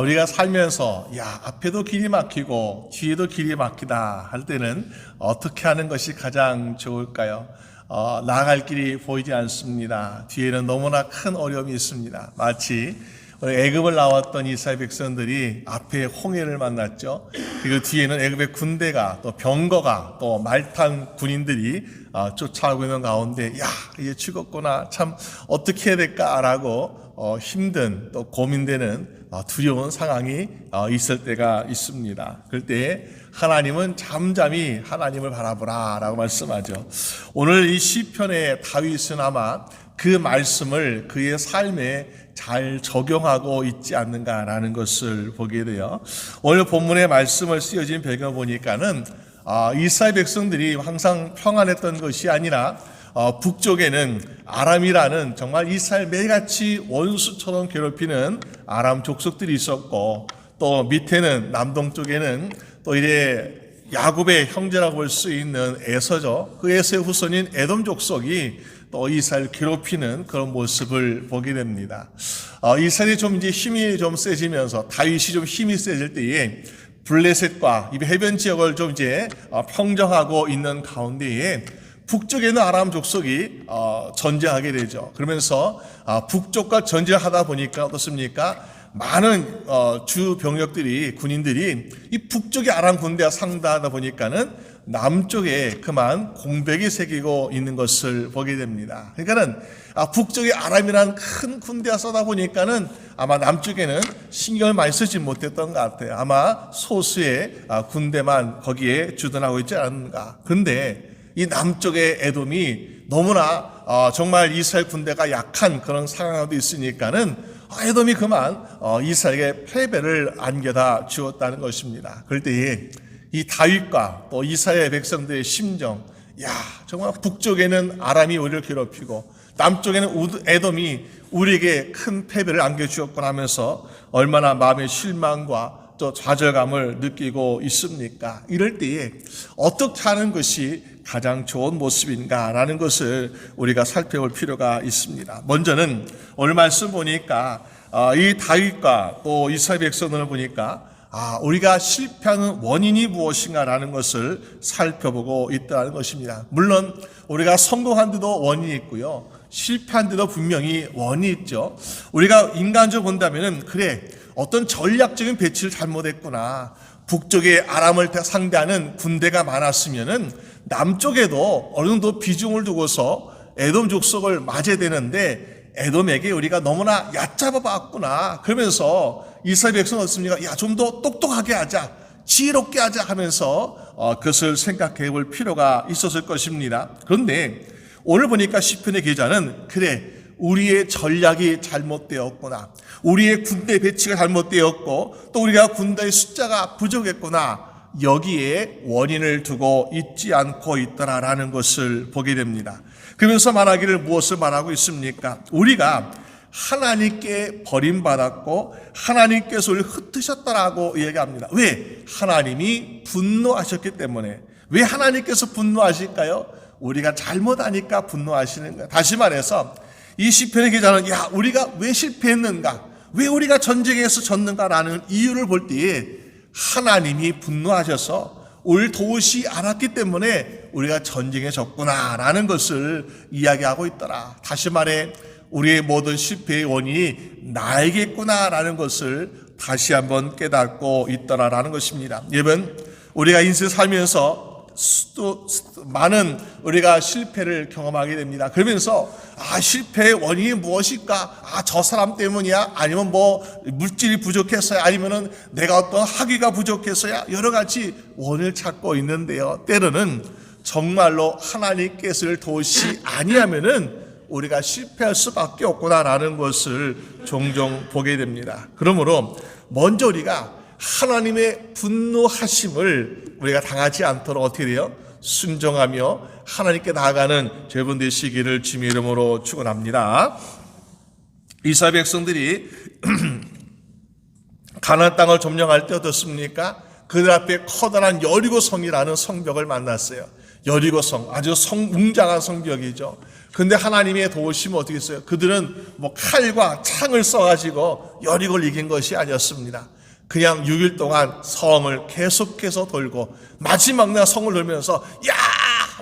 우리가 살면서 앞에도 길이 막히고 뒤에도 길이 막히다 할 때는 어떻게 하는 것이 가장 좋을까요? 나아갈 길이 보이지 않습니다. 뒤에는 너무나 큰 어려움이 있습니다. 마치 애굽을 나왔던 이스라엘 백성들이 앞에 홍해를 만났죠. 그리고 뒤에는 애굽의 군대가 또 병거가 또 말탄 군인들이 쫓아오고 있는 가운데 이제 죽었구나, 참 어떻게 해야 될까라고 힘든 또 고민되는 두려운 상황이 있을 때가 있습니다. 그럴 때 하나님은 잠잠히 하나님을 바라보라라고 말씀하죠. 오늘 이 시편의 다윗은 아마 그 말씀을 그의 삶에 잘 적용하고 있지 않는가라는 것을 보게 돼요. 오늘 본문의 말씀을 쓰여진 배경을 보니까는 이스라엘 백성들이 항상 평안했던 것이 아니라 북쪽에는 아람이라는 정말 이스라엘 매일같이 원수처럼 괴롭히는 아람 족속들이 있었고, 또 밑에는 남동쪽에는 또 이제 야곱의 형제라고 볼 수 있는 에서죠. 그 에서의 후손인 에돔 족속이 또 이스라엘을 괴롭히는 그런 모습을 보게 됩니다. 이스라엘이 좀 이제 힘이 좀 세지면서 다윗이 좀 힘이 세질 때에 블레셋과 이 해변 지역을 좀 이제 평정하고 있는 가운데에 북쪽에는 아람 족속이 전쟁하게 되죠. 그러면서 북쪽과 전쟁하다 보니까 어떻습니까? 많은 주 병력들이, 군인들이 이 북쪽의 아람 군대와 상대하다 보니까는 남쪽에 그만 공백이 새기고 있는 것을 보게 됩니다. 그러니까는 북쪽에 아람이라는 큰 군대가 쏘다 보니까는 아마 남쪽에는 신경을 많이 쓰지 못했던 것 같아요. 아마 소수의 군대만 거기에 주둔하고 있지 않은가. 그런데 이 남쪽의 에돔이 너무나 정말 이스라엘 군대가 약한 그런 상황도 있으니까는 에돔이 그만 이스라엘에게 패배를 안겨다 주었다는 것입니다. 그럴 때에 이 다윗과 또 이스라엘 백성들의 심정, 정말 북쪽에는 아람이 우리를 괴롭히고 남쪽에는 에돔이 우리에게 큰 패배를 안겨주었구나 하면서 얼마나 마음의 실망과 또 좌절감을 느끼고 있습니까? 이럴 때에 어떻게 하는 것이 가장 좋은 모습인가라는 것을 우리가 살펴볼 필요가 있습니다. 먼저는 오늘 말씀 보니까 이 다윗과 또 이스라엘 백성들을 보니까 우리가 실패하는 원인이 무엇인가라는 것을 살펴보고 있다는 것입니다. 물론 우리가 성공한 데도 원인이 있고요, 실패한 데도 분명히 원인이 있죠. 우리가 인간적으로 본다면은 어떤 전략적인 배치를 잘못했구나. 북쪽에 아람을 상대하는 군대가 많았으면은 남쪽에도 어느 정도 비중을 두고서 에돔 족속을 맞아야 되는데 에돔에게 우리가 너무나 얕잡아 봤구나. 그러면서 이스라엘 백성은 어떻습니까? 좀 더 똑똑하게 하자, 지혜롭게 하자 하면서 그것을 생각해 볼 필요가 있었을 것입니다. 그런데 오늘 보니까 시편의 기자는 우리의 전략이 잘못되었구나, 우리의 군대 배치가 잘못되었고 또 우리가 군대의 숫자가 부족했구나, 여기에 원인을 두고 있지 않고 있더라라는 것을 보게 됩니다. 그러면서 말하기를 무엇을 말하고 있습니까? 우리가 하나님께 버림받았고 하나님께서 우리를 흩으셨다라고 얘기합니다. 왜? 하나님이 분노하셨기 때문에. 왜 하나님께서 분노하실까요? 우리가 잘못하니까 분노하시는 거예요. 다시 말해서 이 시편의 기자는 우리가 왜 실패했는가, 왜 우리가 전쟁에서 졌는가라는 이유를 볼 때에 하나님이 분노하셔서 우리를 도우시 않았기 때문에 우리가 전쟁에 졌구나라는 것을 이야기하고 있더라. 다시 말해 우리의 모든 실패의 원인이 나에게 있구나라는 것을 다시 한번 깨닫고 있더라라는 것입니다. 여러분, 우리가 인생 살면서 또 많은 우리가 실패를 경험하게 됩니다. 그러면서 실패의 원인이 무엇일까? 저 사람 때문이야? 아니면 물질이 부족했어야? 아니면은 내가 어떤 학위가 부족했어야? 여러 가지 원인을 찾고 있는데요. 때로는 정말로 하나님께서 도우시 아니하면은 우리가 실패할 수밖에 없구나라는 것을 종종 보게 됩니다. 그러므로 먼저 우리가 하나님의 분노하심을 우리가 당하지 않도록 어떻게 돼요? 순종하며 하나님께 나아가는 여러분 되시기를 주님의 이름으로 축원합니다. 이스라엘 백성들이 가나안 땅을 점령할 때 어떻습니까? 그들 앞에 커다란 여리고 성이라는 성벽을 만났어요. 여리고성, 아주 웅장한 성벽이죠. 근데 하나님의 도우심은 어떻게 했어요? 그들은 칼과 창을 써가지고 여리고를 이긴 것이 아니었습니다. 그냥 6일 동안 성을 계속해서 돌고 마지막 날 성을 돌면서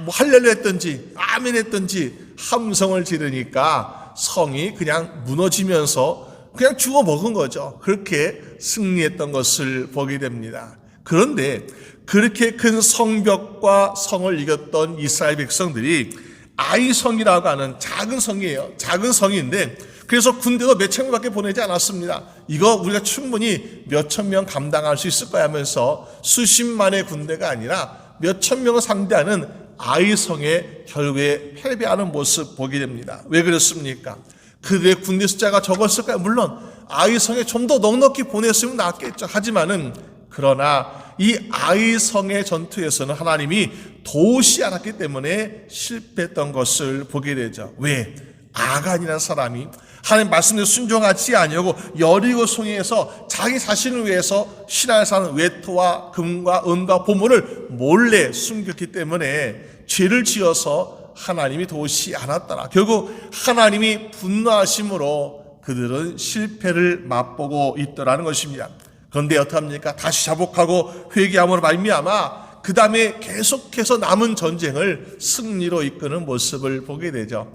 할렐루야 했든지 아멘 했든지 함성을 지르니까 성이 그냥 무너지면서 그냥 죽어 먹은 거죠. 그렇게 승리했던 것을 보게 됩니다. 그런데 그렇게 큰 성벽과 성을 이겼던 이스라엘 백성들이 아이성이라고 하는 작은 성이에요. 작은 성인데 그래서 군대도 몇천 명밖에 보내지 않았습니다. 이거 우리가 충분히 몇천 명 감당할 수 있을 거야 하면서 수십만의 군대가 아니라 몇천 명을 상대하는 아이성에 결국에 패배하는 모습 보게 됩니다. 왜 그렇습니까? 그들의 군대 숫자가 적었을까요? 물론 아이성에 좀 더 넉넉히 보냈으면 낫겠죠. 하지만은 그러나 이 아이성의 전투에서는 하나님이 도우시 않았기 때문에 실패했던 것을 보게 되죠. 왜? 아간이라는 사람이 하나님 말씀에 순종하지 아니하고 여리고 성에서 자기 자신을 위해서 신하에 사는 외토와 금과 은과 보물을 몰래 숨겼기 때문에 죄를 지어서 하나님이 도우시 않았더라. 결국 하나님이 분노하심으로 그들은 실패를 맛보고 있더라는 것입니다. 그런데 어떡합니까? 다시 자복하고 회개함으로 말미암아 그 다음에 계속해서 남은 전쟁을 승리로 이끄는 모습을 보게 되죠.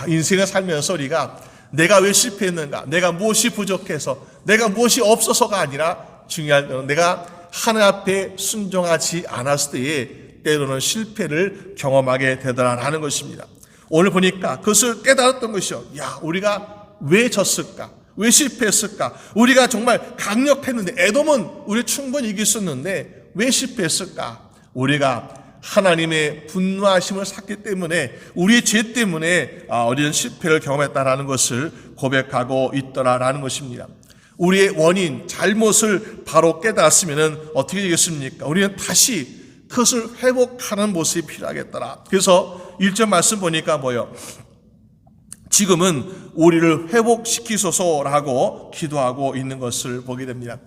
인생을 살면서 우리가 내가 왜 실패했는가? 내가 무엇이 부족해서, 내가 무엇이 없어서가 아니라 중요한 건 내가 하나님 앞에 순종하지 않았을 때에 때로는 실패를 경험하게 되더라라는 것입니다. 오늘 보니까 그것을 깨달았던 것이요. 우리가 왜 졌을까? 왜 실패했을까? 우리가 정말 강력했는데 에돔은 우리 충분히 이길 수 있었는데 왜 실패했을까? 우리가 하나님의 분노하심을 샀기 때문에 우리의 죄 때문에 어린 실패를 경험했다라는 것을 고백하고 있더라라는 것입니다. 우리의 원인, 잘못을 바로 깨달았으면 어떻게 되겠습니까? 우리는 다시 그것을 회복하는 모습이 필요하겠더라. 그래서 1절 말씀 보니까 뭐요? 지금은 우리를 회복시키소서라고 기도하고 있는 것을 보게 됩니다.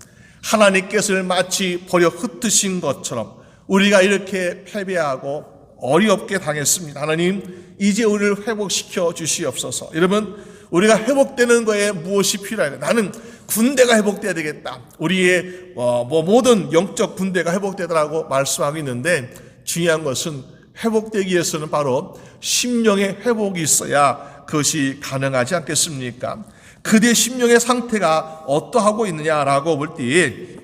하나님께서 마치 버려 흩으신 것처럼 우리가 이렇게 패배하고 어렵게 당했습니다. 하나님, 이제 우리를 회복시켜 주시옵소서. 여러분, 우리가 회복되는 거에 무엇이 필요할까? 나는 군대가 회복돼야 되겠다. 우리의 모든 영적 군대가 회복되더라고 말씀하고 있는데 중요한 것은 회복되기 위해서는 바로 심령의 회복이 있어야 그것이 가능하지 않겠습니까? 그들의 심령의 상태가 어떠하고 있느냐라고 볼 때에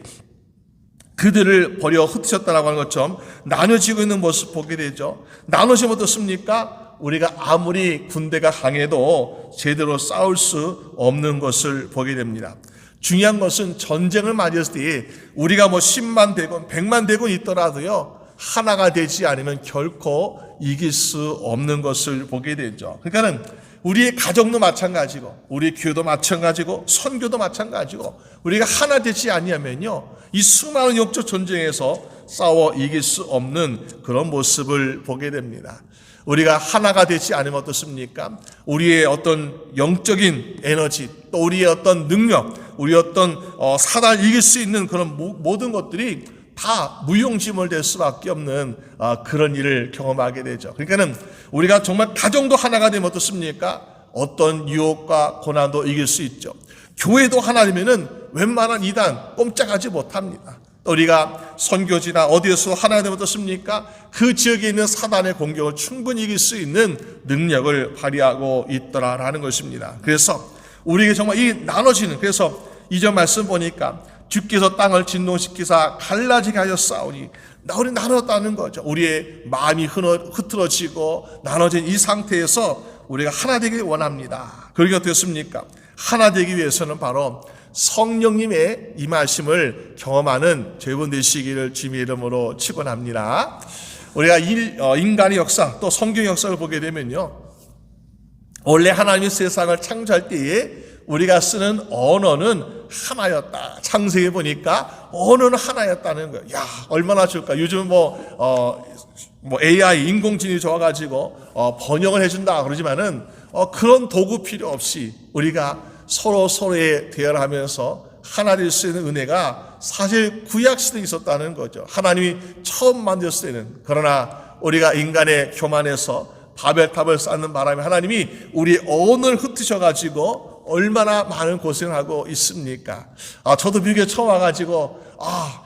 그들을 버려 흩으셨다라고 하는 것처럼 나눠지고 있는 모습 보게 되죠. 나눠지면 어떻습니까? 우리가 아무리 군대가 강해도 제대로 싸울 수 없는 것을 보게 됩니다. 중요한 것은 전쟁을 맞이했을 때 우리가 10만 대군, 100만 대군 있더라도요. 하나가 되지 않으면 결코 이길 수 없는 것을 보게 되죠. 그러니까는 우리의 가정도 마찬가지고 우리의 교회도 마찬가지고 선교도 마찬가지고 우리가 하나 되지 아니하면요. 이 수많은 영적 전쟁에서 싸워 이길 수 없는 그런 모습을 보게 됩니다. 우리가 하나가 되지 않으면 어떻습니까? 우리의 어떤 영적인 에너지, 또 우리의 어떤 능력, 우리의 어떤 사단을 이길 수 있는 그런 모든 것들이 다 무용지물될 수밖에 없는 그런 일을 경험하게 되죠. 그러니까는 우리가 정말 가정도 하나가 되면 어떻습니까? 어떤 유혹과 고난도 이길 수 있죠. 교회도 하나 되면은 웬만한 이단 꼼짝하지 못합니다. 우리가 선교지나 어디에서 하나 되면 어떻습니까? 그 지역에 있는 사단의 공격을 충분히 이길 수 있는 능력을 발휘하고 있더라라는 것입니다. 그래서 우리에게 정말 이 나눠지는, 그래서 이전 말씀 보니까 주께서 땅을 진동시키사 갈라지게 하셨사오니 우리 나눴다는 거죠. 우리의 마음이 흐트러지고 나눠진 이 상태에서 우리가 하나 되길 원합니다. 그러게 어떻습니까? 하나 되기 위해서는 바로 성령님의 임하심을 경험하는 저희분 되시기를 주님의 이름으로 축원합니다. 우리가 인간의 역사 또 성경의 역사를 보게 되면요, 원래 하나님이 세상을 창조할 때에 우리가 쓰는 언어는 하나였다. 창세기 보니까 언어는 하나였다는 거예요. 야, 얼마나 좋을까. 요즘 AI 인공지능이 좋아가지고 번역을 해준다 그러지만은 그런 도구 필요 없이 우리가 서로의 대화를 하면서 하나 될 수 있는 은혜가 사실 구약 시대에 있었다는 거죠. 하나님이 처음 만들었을 때는. 그러나 우리가 인간의 교만에서 바벨탑을 쌓는 바람에 하나님이 우리의 언어를 흩으셔가지고 얼마나 많은 고생을 하고 있습니까? 저도 미국에 처음 와가지고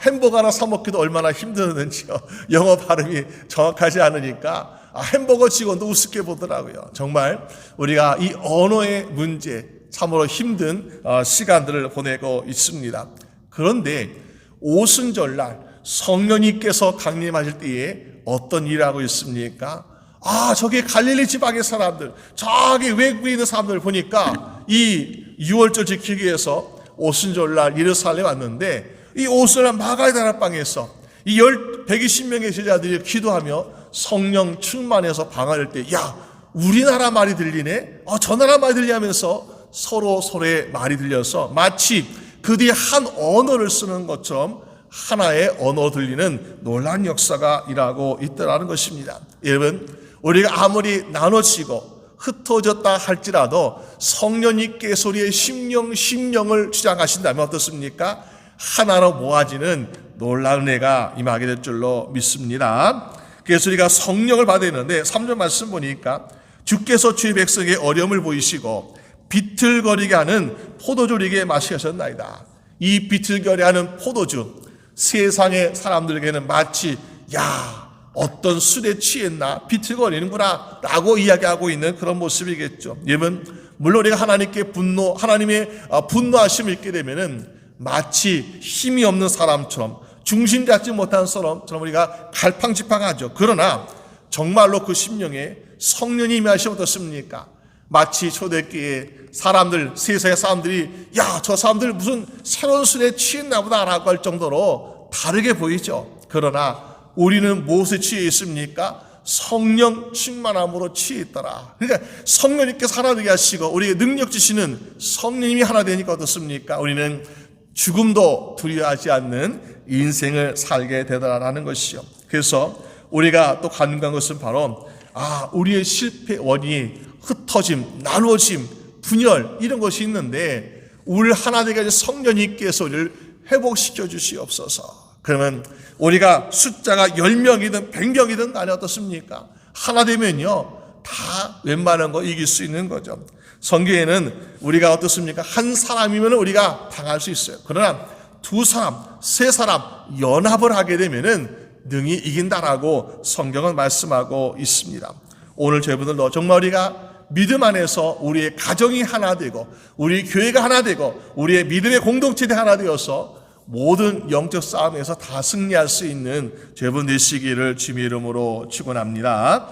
햄버거 하나 사 먹기도 얼마나 힘들었는지요. 영어 발음이 정확하지 않으니까 햄버거 직원도 우습게 보더라고요. 정말 우리가 이 언어의 문제 참으로 힘든 시간들을 보내고 있습니다. 그런데 오순절날 성령님께서 강림하실 때에 어떤 일을 하고 있습니까? 저기 갈릴리 지방의 사람들, 저기 외국에 있는 사람들 보니까 이 6월절 지키기 위해서 오순절날 예루살렘에 왔는데 이 오순절날 마가의 다락방에서 이 120명의 제자들이 기도하며 성령 충만해서 방언할 때 우리나라 말이 들리네? 저 나라 말이 들리면서 서로의 말이 들려서 마치 그들이 한 언어를 쓰는 것처럼 하나의 언어 들리는 놀라운 역사가 일하고 있다는 것입니다. 여러분, 우리가 아무리 나눠지고 흩어졌다 할지라도 성령님께서 우리의 심령을 주장하신다면 어떻습니까? 하나로 모아지는 놀라운 은혜가 임하게 될 줄로 믿습니다. 그래서 우리가 성령을 받아야 되는데 3절 말씀 보니까 주께서 주의 백성에게 어려움을 보이시고 비틀거리게 하는 포도주에게 마시게 하셨나이다. 이 비틀거리게 하는 포도주, 세상의 사람들에게는 마치 어떤 술에 취했나 비틀거리는구나 라고 이야기하고 있는 그런 모습이겠죠. 여러분, 물론 우리가 하나님의 분노하심을 잊게 되면은 마치 힘이 없는 사람처럼 중심 잡지 못한 사람처럼 우리가 갈팡질팡하죠. 그러나 정말로 그 심령에 성령이 임하시면 어떻습니까? 마치 초대교회 세상의 사람들이 저 사람들 무슨 새로운 술에 취했나 보다 라고 할 정도로 다르게 보이죠. 그러나 우리는 무엇에 취해 있습니까? 성령 충만함으로 취해 있더라. 그러니까 성령님께서 하나 되게 하시고 우리에게 능력 주시는 성령님이 하나 되니까 어떻습니까? 우리는 죽음도 두려워하지 않는 인생을 살게 되더라라는 것이요. 그래서 우리가 또 간과한 것은 바로 우리의 실패 원인이 흩어짐, 나누어짐, 분열 이런 것이 있는데 우리를 하나 되게 하신 성령님께서 우리를 회복시켜 주시옵소서. 그러면 우리가 숫자가 10명이든 100명이든 간에 어떻습니까? 하나 되면요 다 웬만한 거 이길 수 있는 거죠. 성경에는 우리가 어떻습니까? 한 사람이면 우리가 당할 수 있어요. 그러나 2사람, 3사람 연합을 하게 되면은 능히 이긴다라고 성경은 말씀하고 있습니다. 오늘 저희분들도 정말 우리가 믿음 안에서 우리의 가정이 하나 되고 우리 교회가 하나 되고 우리의 믿음의 공동체가 하나 되어서 모든 영적 싸움에서 다 승리할 수 있는 저희분 되시기를 주님의 이름으로 축원합니다.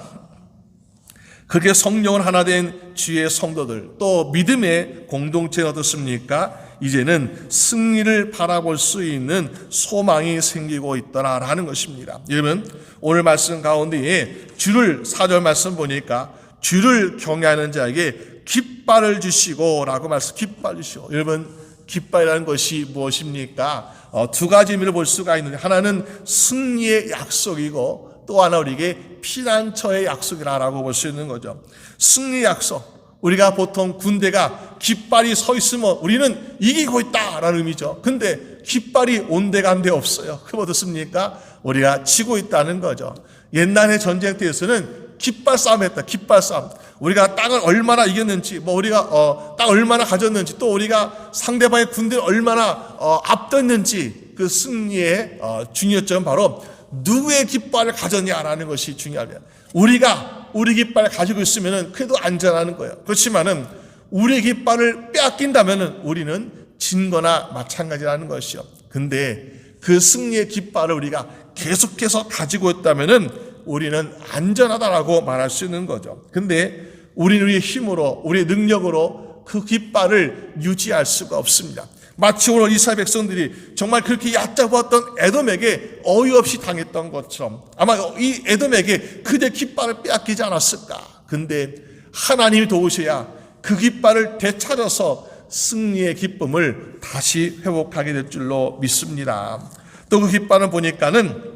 그렇게 성령을 하나 된 주의 성도들 또 믿음의 공동체는 어떻습니까? 이제는 승리를 바라볼 수 있는 소망이 생기고 있더라라는 것입니다. 여러분 오늘 말씀 가운데에 4절 말씀 보니까 주를 경외하는 자에게 깃발을 주시고 라고 깃발 주시고. 여러분 깃발이라는 것이 무엇입니까? 2가지 의미를 볼 수가 있는데 하나는 승리의 약속이고 또 하나 우리에게 피난처의 약속이라고 볼 수 있는 거죠. 승리 약속. 우리가 보통 군대가 깃발이 서 있으면 우리는 이기고 있다라는 의미죠. 근데 깃발이 온데간데 없어요. 그럼 어떻습니까? 우리가 지고 있다는 거죠. 옛날에 전쟁 때에서는 깃발 싸움 했다. 깃발 싸움. 우리가 땅을 얼마나 이겼는지, 우리가 땅 얼마나 가졌는지, 또 우리가 상대방의 군대를 얼마나 앞뒀는지 그 승리의 중요점은 바로 누구의 깃발을 가졌냐라는 것이 중요합니다. 우리가 우리 깃발을 가지고 있으면은 그래도 안전하는 거예요. 그렇지만은 우리의 깃발을 빼앗긴다면은 우리는 진 거나 마찬가지라는 것이요. 근데 그 승리의 깃발을 우리가 계속해서 가지고 있다면은 우리는 안전하다라고 말할 수 있는 거죠. 근데 우리는 우리의 힘으로, 우리의 능력으로 그 깃발을 유지할 수가 없습니다. 마치 오늘 이스라엘 백성들이 정말 그렇게 얕잡았던 에돔에게 어이없이 당했던 것처럼 아마 이 에돔에게 그대 깃발을 빼앗기지 않았을까. 근데 하나님이 도우셔야 그 깃발을 되찾아서 승리의 기쁨을 다시 회복하게 될 줄로 믿습니다. 또 그 깃발은 보니까는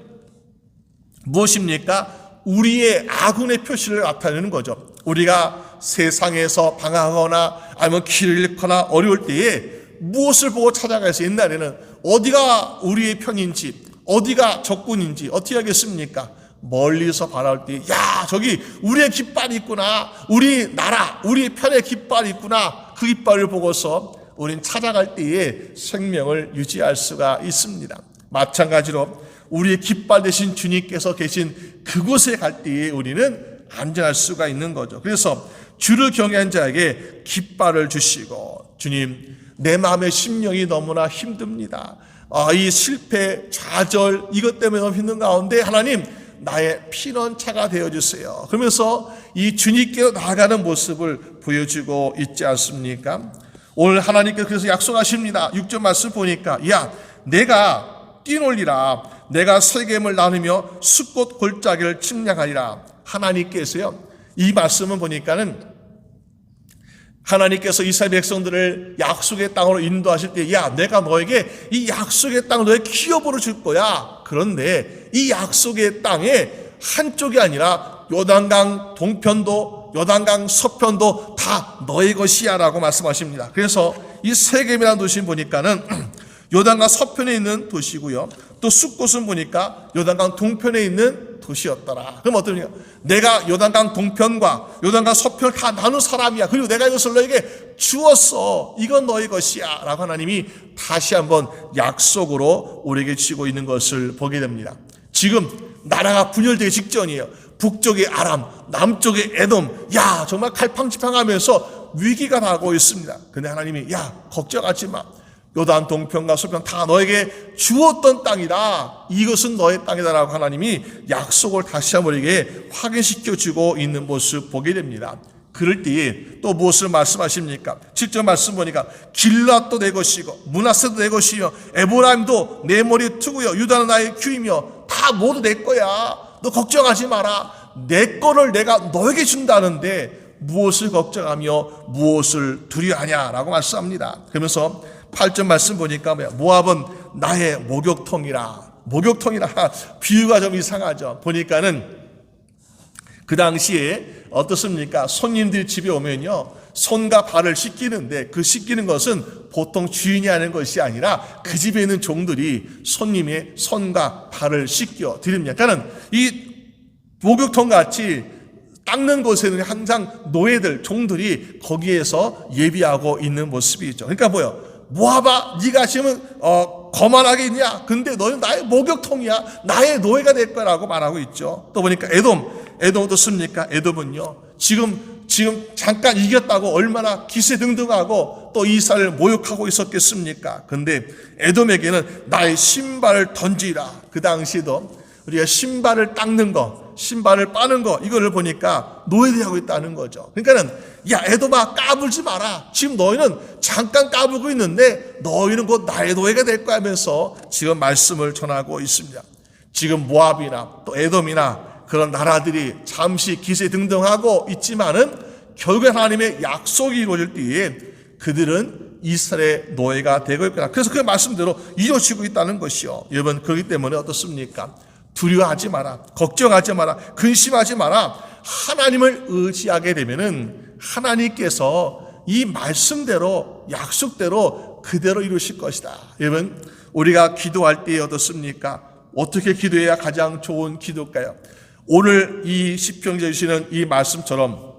무엇입니까? 우리의 아군의 표시를 나타내는 거죠. 우리가 세상에서 방황하거나 아니면 길을 잃거나 어려울 때에 무엇을 보고 찾아가서 옛날에는 어디가 우리의 편인지 어디가 적군인지 어떻게 하겠습니까? 멀리서 바라볼 때, 야, 저기 우리의 깃발이 있구나. 우리 나라, 우리 편의 깃발이 있구나. 그 깃발을 보고서 우린 찾아갈 때에 생명을 유지할 수가 있습니다. 마찬가지로 우리의 깃발 되신 주님께서 계신 그곳에 갈 때에 우리는 안전할 수가 있는 거죠. 그래서 주를 경외한 자에게 깃발을 주시고, 주님, 내 마음의 심령이 너무나 힘듭니다. 이 실패, 좌절, 이것 때문에 너무 힘든 가운데 하나님, 나의 피난처가 되어주세요. 그러면서 이 주님께로 나아가는 모습을 보여주고 있지 않습니까? 오늘 하나님께서 그래서 약속하십니다. 6절 말씀 보니까, 야, 내가 뛰놀리라. 내가 세겜을 나누며 숫꽃 골짜기를 측량하리라. 하나님께서요, 이 말씀을 보니까는 하나님께서 이스라엘 백성들을 약속의 땅으로 인도하실 때, 야, 내가 너에게 이 약속의 땅을 너의 기업으로 줄 거야. 그런데 이 약속의 땅에 한쪽이 아니라 요단강 동편도 요단강 서편도 다 너의 것이야 라고 말씀하십니다. 그래서 이 세겜이라는 도시 보니까는 요단강 서편에 있는 도시고요, 또 숫곳은 보니까 요단강 동편에 있는 도시였더라. 그럼 어떠냐? 내가 요단강 동편과 요단강 서편을 다 나눈 사람이야. 그리고 내가 이것을 너에게 주었어. 이건 너의 것이야 라고 하나님이 다시 한번 약속으로 우리에게 주고 있는 것을 보게 됩니다. 지금 나라가 분열되기 직전이에요. 북쪽의 아람, 남쪽의 에돔, 야, 정말 갈팡지팡하면서 위기가 나고 있습니다. 근데 하나님이, 야, 걱정하지 마. 요단 동편과 서편 다 너에게 주었던 땅이다. 이것은 너의 땅이다라고 하나님이 약속을 다시 한번 우리에게 확인시켜주고 있는 모습 보게 됩니다. 그럴 때에 또 무엇을 말씀하십니까? 7절 말씀 보니까 길앗도 내 것이고 므낫세도 내 것이며 에브라임도 내 머리에 투구요 유다는 나의 규이며 다 모두 내 거야. 너 걱정하지 마라. 내 거를 내가 너에게 준다는데 무엇을 걱정하며 무엇을 두려워하냐라고 말씀합니다. 그러면서 8절 말씀 보니까 모압은 나의 목욕통이라. 비유가 좀 이상하죠. 보니까는 그 당시에 어떻습니까? 손님들이 집에 오면요, 손과 발을 씻기는데 그 씻기는 것은 보통 주인이 하는 것이 아니라 그 집에 있는 종들이 손님의 손과 발을 씻겨 드립니다. 그러니까 이 목욕통 같이 닦는 곳에는 항상 노예들, 종들이 거기에서 예비하고 있는 모습이죠. 그러니까 뭐요? 모압아, 네가 지금 거만하게 있냐? 근데 너는 나의 목욕통이야. 나의 노예가 될 거라고 말하고 있죠. 또 보니까 에돔 어떻습니까? 에돔은요, 지금 잠깐 이겼다고 얼마나 기세등등하고 또 이스라엘을 모욕하고 있었겠습니까? 근데 에돔에게는 나의 신발을 던지라. 그 당시에도 우리가 신발을 닦는 거, 신발을 빠는 거, 이거를 보니까 노예되고 있다는 거죠. 그러니까는, 야, 에돔아, 까불지 마라. 지금 너희는 잠깐 까불고 있는데 너희는 곧 나의 노예가 될 거야 하면서 지금 말씀을 전하고 있습니다. 지금 모압이나 또 에돔이나 그런 나라들이 잠시 기세등등하고 있지만은 결국에 하나님의 약속이 이루어질 때에 그들은 이스라엘의 노예가 되고 있구나. 그래서 그 말씀대로 이루어지고 있다는 것이요. 여러분, 그렇기 때문에 어떻습니까? 두려워하지 마라. 걱정하지 마라. 근심하지 마라. 하나님을 의지하게 되면은 하나님께서 이 말씀대로, 약속대로 그대로 이루실 것이다. 여러분, 우리가 기도할 때 어떻습니까? 어떻게 기도해야 가장 좋은 기도일까요? 오늘 이 시편에 주시는 이 말씀처럼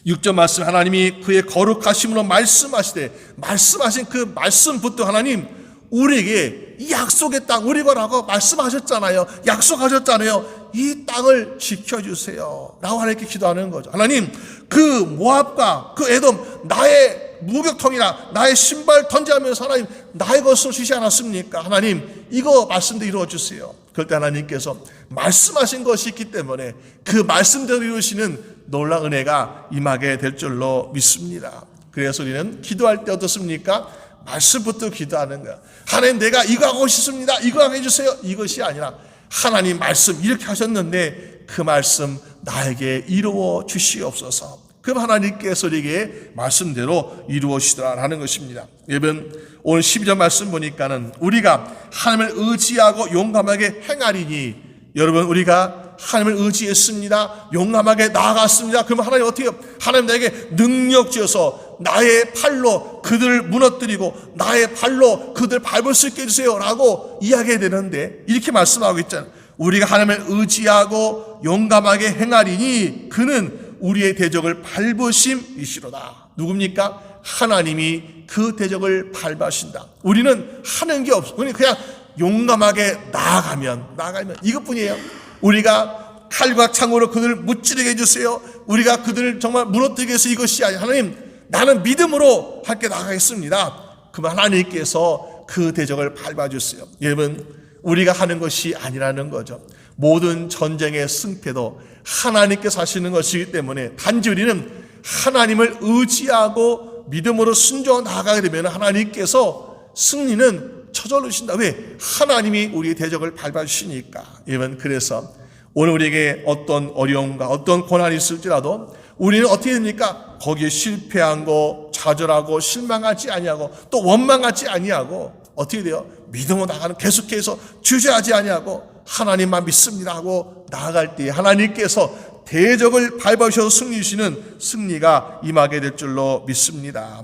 6절 말씀, 하나님이 그의 거룩하심으로 말씀하신 그 말씀부터 하나님 우리에게 이 약속의 땅 우리 거라고 말씀하셨잖아요. 약속하셨잖아요. 이 땅을 지켜주세요 라고 하나님께 기도하는 거죠. 하나님, 그 모압과 그 에돔 나의 목욕통이나 나의 신발 던지하면서 하나님 나의 것을 주시지 않았습니까? 하나님, 이거 말씀대로 이루어주세요. 그럴 때 하나님께서 말씀하신 것이 있기 때문에 그 말씀대로 이루시는 놀라운 은혜가 임하게 될 줄로 믿습니다. 그래서 우리는 기도할 때 어떻습니까? 말씀부터 기도하는 거야. 하나님, 내가 이거 하고 싶습니다. 이거 하게 해주세요. 이것이 아니라 하나님 말씀 이렇게 하셨는데 그 말씀 나에게 이루어 주시옵소서. 그럼 하나님께서 우리에게 말씀대로 이루어지더라라는 것입니다. 여러분, 오늘 12절 말씀 보니까는 우리가 하나님을 의지하고 용감하게 행하리니, 여러분, 우리가 하나님을 의지했습니다. 용감하게 나아갔습니다. 그러면 하나님 어떻게 해요? 하나님 나에게 능력 주어서 나의 팔로 그들을 무너뜨리고 나의 발로 그들을 밟을 수 있게 해주세요 라고 이야기해야 되는데, 이렇게 말씀하고 있잖아요. 우리가 하나님을 의지하고 용감하게 행하리니 그는 우리의 대적을 밟으심이시로다. 누굽니까? 하나님이 그 대적을 밟으신다. 우리는 하는 게 없어. 그냥 용감하게 나아가면 이것뿐이에요. 우리가 칼과 창으로 그들을 무찌르게 해주세요. 우리가 그들을 정말 무너뜨리기 위해서 이것이 아니라 하나님, 나는 믿음으로 함께 나가겠습니다. 그러면 하나님께서 그 대적을 밟아주세요. 여러분, 우리가 하는 것이 아니라는 거죠. 모든 전쟁의 승패도 하나님께서 하시는 것이기 때문에 단지 우리는 하나님을 의지하고 믿음으로 순종하고 나아가게 되면 하나님께서 승리는 저절로 주신다. 왜? 하나님이 우리의 대적을 밟아주시니까. 여러분, 그래서 오늘 우리에게 어떤 어려움과 어떤 고난이 있을지라도 우리는 어떻게 됩니까? 거기에 실패한 거, 좌절하고 실망하지 아니하고 또 원망하지 아니하고 어떻게 돼요? 믿음으로 나가는, 계속해서 주저하지 아니하고 하나님만 믿습니다 하고 나아갈 때 하나님께서 대적을 밟아주셔서 승리 주시는 승리가 임하게 될 줄로 믿습니다.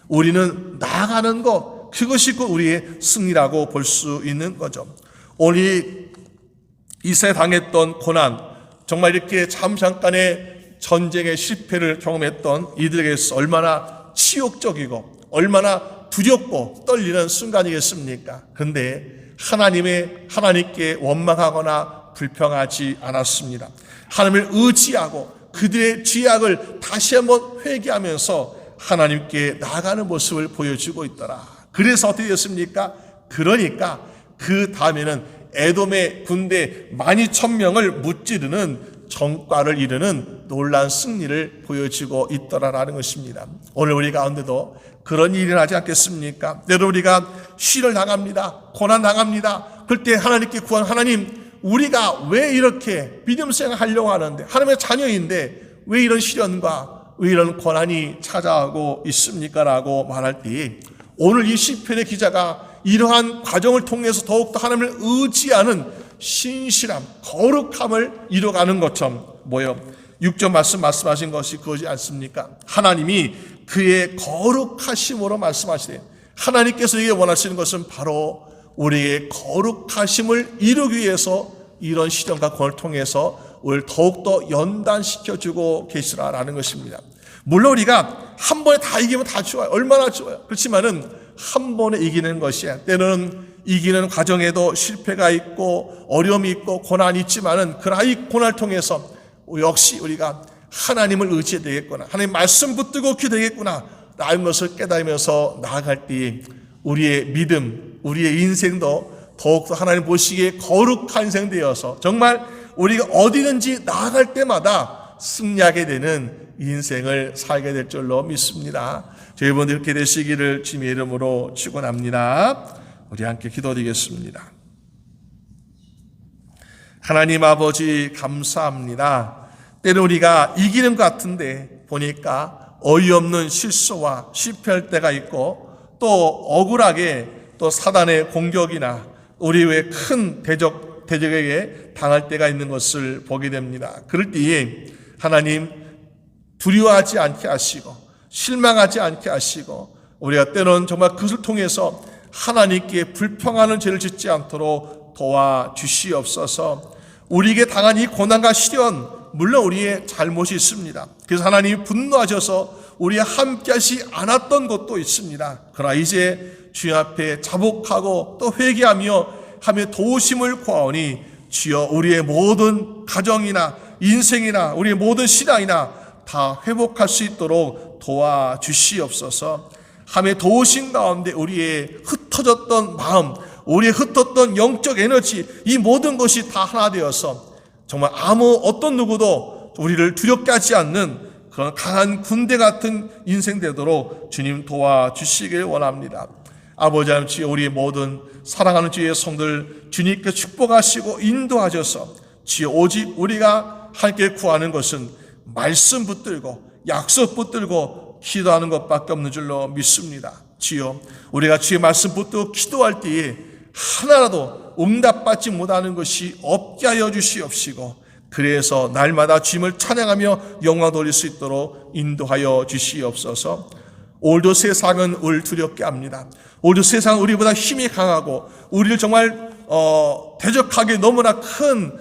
우리는 나아가는 것, 그것이 곧 우리의 승리라고 볼 수 있는 거죠. 오늘 이스라엘 당했던 고난, 정말 이렇게 잠깐의 전쟁의 실패를 경험했던 이들에게서 얼마나 치욕적이고 얼마나 두렵고 떨리는 순간이겠습니까? 그런데 하나님께 원망하거나 불평하지 않았습니다. 하나님을 의지하고 그들의 죄악을 다시 한번 회개하면서 하나님께 나아가는 모습을 보여주고 있더라. 그래서 어떻게 됐습니까? 그러니까 그 다음에는 에돔의 군대 12,000명을 무찌르는 전과를 이루는 놀라운 승리를 보여주고 있더라라는 것입니다. 오늘 우리 가운데도 그런 일이 나지 않겠습니까? 때로 우리가 시련을 당합니다. 고난 당합니다. 그럴 때 하나님께 구한 하나님, 우리가 왜 이렇게 믿음 생활 하려고 하는데, 하나님의 자녀인데 왜 이런 시련과 왜 이런 고난이 찾아오고 있습니까? 라고 말할 때 오늘 이 시편의 기자가 이러한 과정을 통해서 더욱더 하나님을 의지하는 신실함, 거룩함을 이뤄가는 것처럼 6절 말씀하신 것이 그거지 않습니까? 하나님이 그의 거룩하심으로 말씀하시되, 하나님께서 이게 원하시는 것은 바로 우리의 거룩하심을 이루기 위해서 이런 시련과 고난을 통해서 우리를 더욱더 연단시켜주고 계시라라는 것입니다. 물론 우리가 한 번에 다 이기면 다 좋아요. 얼마나 좋아요. 그렇지만은 한 번에 이기는 것이야. 때로는 이기는 과정에도 실패가 있고 어려움이 있고 고난이 있지만은 그러나 이 고난을 통해서 역시 우리가 하나님을 의지해야 되겠구나, 하나님 말씀 붙들고 기도되겠구나 라는 것을 깨달으면서 나아갈 때 우리의 믿음, 우리의 인생도 더욱더 하나님 보시기에 거룩한 인생 되어서 정말 우리가 어디든지 나아갈 때마다 승리하게 되는 인생을 살게 될 줄로 믿습니다. 저희분들 이렇게 되시기를 주님의 이름으로 축원합니다. 우리 함께 기도드리겠습니다. 하나님 아버지 감사합니다. 때로 우리가 이기는 것 같은데 보니까 어이없는 실수와 실패할 때가 있고 또 억울하게 또 사단의 공격이나 우리 외에 큰 대적에게 당할 때가 있는 것을 보게 됩니다. 그럴 때에 하나님 두려워하지 않게 하시고 실망하지 않게 하시고 우리가 때로는 정말 그것을 통해서 하나님께 불평하는 죄를 짓지 않도록 도와주시옵소서. 우리에게 당한 이 고난과 시련, 물론 우리의 잘못이 있습니다. 그래서 하나님이 분노하셔서 우리와 함께하지 않았던 것도 있습니다. 그러나 이제 주님 앞에 자복하고 또 회개하며 도우심을 구하오니 주여 우리의 모든 가정이나 인생이나 우리의 모든 신앙이나 다 회복할 수 있도록 도와주시옵소서. 함에 도우신 가운데 우리의 흩어졌던 마음, 우리의 흩었던 영적 에너지, 이 모든 것이 다 하나 되어서 정말 어떤 누구도 우리를 두렵게 하지 않는 그런 강한 군대 같은 인생 되도록 주님 도와주시길 원합니다. 아버지 하나님, 우리의 모든 사랑하는 주의 성들 주님께 축복하시고 인도하셔서 주여 오직 우리가 함께 구하는 것은 말씀 붙들고 약속 붙들고 기도하는 것밖에 없는 줄로 믿습니다. 주여 우리가 주의 말씀 붙들고 기도할 때에 하나라도 응답받지 못하는 것이 없게 하여 주시옵시고 그래서 날마다 주님을 찬양하며 영광 돌릴 수 있도록 인도하여 주시옵소서. 오늘도 세상은 우리를 두렵게 합니다. 오늘도 세상은 우리보다 힘이 강하고 우리를 정말 대적하기 너무나 큰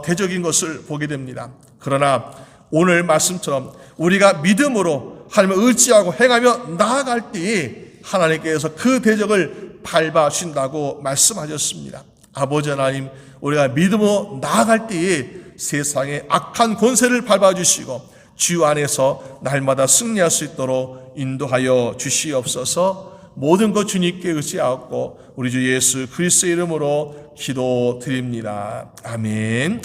대적인 것을 보게 됩니다. 그러나 오늘 말씀처럼 우리가 믿음으로 하나님을 의지하고 행하며 나아갈 때에 하나님께서 그 대적을 밟아주신다고 말씀하셨습니다. 아버지 하나님, 우리가 믿음으로 나아갈 때에 세상의 악한 권세를 밟아주시고 주 안에서 날마다 승리할 수 있도록 인도하여 주시옵소서. 모든 것 주님께 의지하고 우리 주 예수 그리스도의 이름으로 기도드립니다. 아멘.